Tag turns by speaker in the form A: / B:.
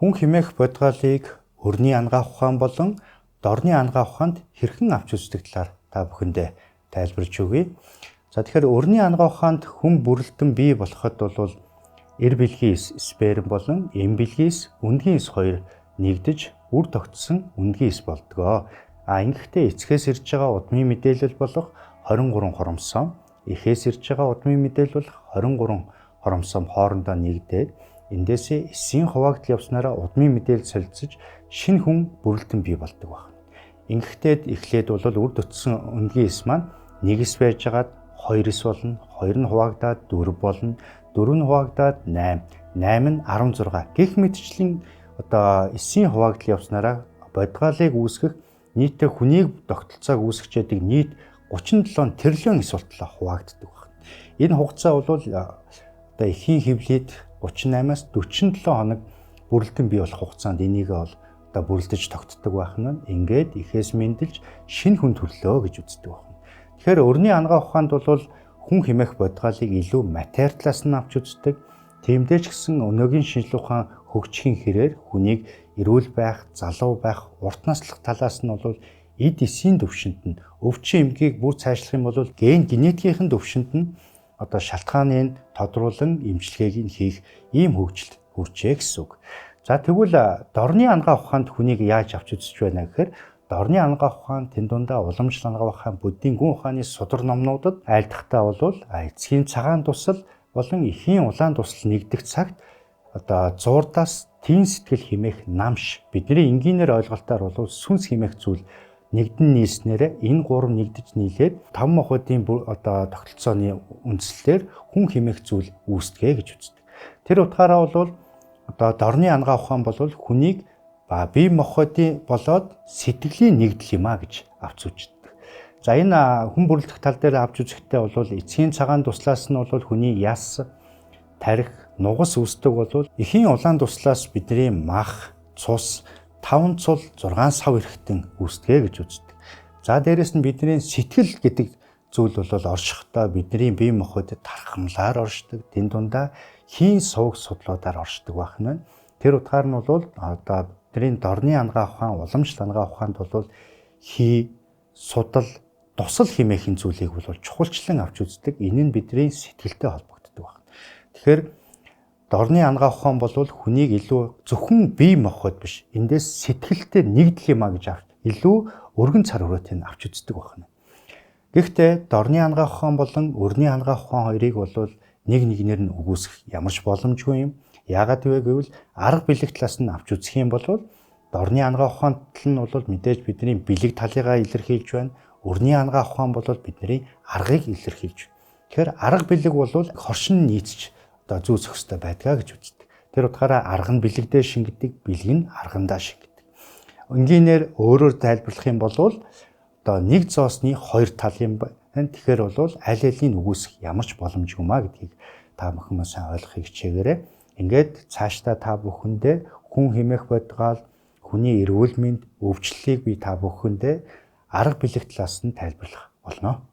A: Хүн хэмээх бодгалыг өрний ангаах ухаан болон дорны ангаах ухаанд хэрхэн авч үздэг талаар та бүхэндээ тайлбарж өгье. За тэгэхээр өрний ангаах ухаанд хүн бүрэлдэн бий болоход бол эр бэлгийн сперм болон эм бэлгээс өндгийн эс хоёр нэгдэж үр тогтсон өндгийн эс болдгоо. Ингэхдээ эцгээс ирж байгаа удмын мэдээлэл болох 23 хоромсом, эхээс ирж байгаа удмын мэдээлэл болох 23 хоромсом хоорондоо нэгдээд эндээсээ эсийн хуваагдал явснараа удмын мэдээлэл солилцож шинэ хүн бүрэлдэн бий болдог байна. Ингэхдээ эхлээд бол үр тогтсон өндгийн эс маань нэг эс байжгаад 2 эс болно, 2 нь хуваагдаад 4 болно, 4 нь хуваагдаад 8, 8 нь 16 гэх мэтчлэн эсийн хуваагдал явснараа бодгалыг үүсгэх нийтдээ хүнийг тогтолцоог үүсгэж яадаг нийт 37 тэрлион эс болтлоо хуваагддаг байна. Энэ хугацаа бол эхийн хөвлөд 38-аас 47 хоног бүрэлдэн бий болох хугацаанд энийг бүрэлдэж тогтдог байх нь ингээд эхээс мэндэлж шинэ хүн төрлөө гэж үздэг байна. Тэгэхээр өрний ангаах ухаанд бол хүн хэмээх бодгалыг илүү матери талаас нь авч үздэг. Тиймдээ ч гэсэн өнөөгийн шинжлэх ухаан хөгжихийн хэрээр хүнийг эрүүл байх, залуу байх, урт наслах талаас нь бол эд эсийн төвшөнд нь өвчин эмгийг бүр цаашлах юм бол генетикийн төвшөнд нь шалтгааныг тодруулан эмчилгээг нь хийх ийм хөгжилд хүрчээ гэсэн үг. За тэгвэл дорны ангаах ухаанд хүнийг яаж авч үзэж байна гэхээр дорны ангаах ухаан тэн дундаа уламжлал ангаах ухаан буддийн гүн ухааны судар номнуудад айлтгахтаа бол эцгийн цагаан тусал болон эхийн улаан тусал нэгдэх цагт зуурдаас тийм сэтгэл хэмээх намш бидний энгийнээр ойлголтоор бол сүнс хэмээх зүйл нэгдэн нийлснээр энэ гурав нэгдэж нийлээд 5 мохуудын тогтолцооны үндслэлээр хүн хэмээх зүйл үүсдэгэ гэж үздэг. Тэр утгаараа бол дорны ангаах ухаан бол хүнийг бие махбодын болоод сэтгэлийн нэгдэл юм а гэж авч үздэг. За энэ хүн бүрэлдэх тал дээр авч үзэхдээ бол эцгийн цагаан туслаас нь бол хүний яс, тарих, нугас үүсдэг бол эхийн улаан туслаас бидний мах, цус 5 цул 6 сав эрэхтэн үүсдэгэ гэж үздэг. За дээрэс нь бидний сэтгэл гэдэг зүйл бол оршихдоо бидний бие махбодод тархамлаар оршдог. Тэн дундаа хийн сувг судлуудаар оршдог байх нь. Тэр утгаар нь бол бидний дорны ангаах ухаан, уламжлал ангаах ухаанд бол хий, судал, дусал хэмээхэн зүйлийг бол чухалчлан авч үздэг. Энэ нь бидний сэтгэлтэй холбогддог байна. Тэгэхээр дорны ангаах ухаан бол хүнийг илүү зөвхөн бие махбод биш, эндээс сэтгэлтэй нэгдэл юм а гэж авч илүү өргөн цар хүрээтэй авч үздэг байна. Гэхдээ дорны ангаах ухаан болон өрний ангаах ухаан хоёрыг бол нэг нэгнээр нь үгүйсгэх ямарч боломжгүй юм. Яагаад вэ гэвэл арга бэлэг талаас нь авч үзэх юм бол дорны ангаах ухаан тал нь бол мэдээж бидний бэлэг талыгаа илэрхийлж байна. Өрний ангаах ухаан бол бидний аргыг илэрхийлж байна. Тэгэхээр арга бэлэг бол хоршин нийцж зүүсэх ёстой байдгаа гэж үздэг. Тэр утгаараа арга нь бэлэгдээ шингэдэг, бэлэг нь аргандаа шингэдэг. Энгийнээр өөрөөр тайлбарлах юм бол нэг зоосны хоёр тал юм байна. Тэгэхээр бол аль алийг үгүйсэх ямарч боломжгүй маа гэдгийг та бүхэн сайн ойлгохыг хичээгээрэй. Ингээд цаашдаа та бүхэндээ хүн хэмээх бодгал, хүний эрүүл мэнд, өвчлөлийг би та бүхэндээ арга бэлэг талаас нь тайлбарлах болно.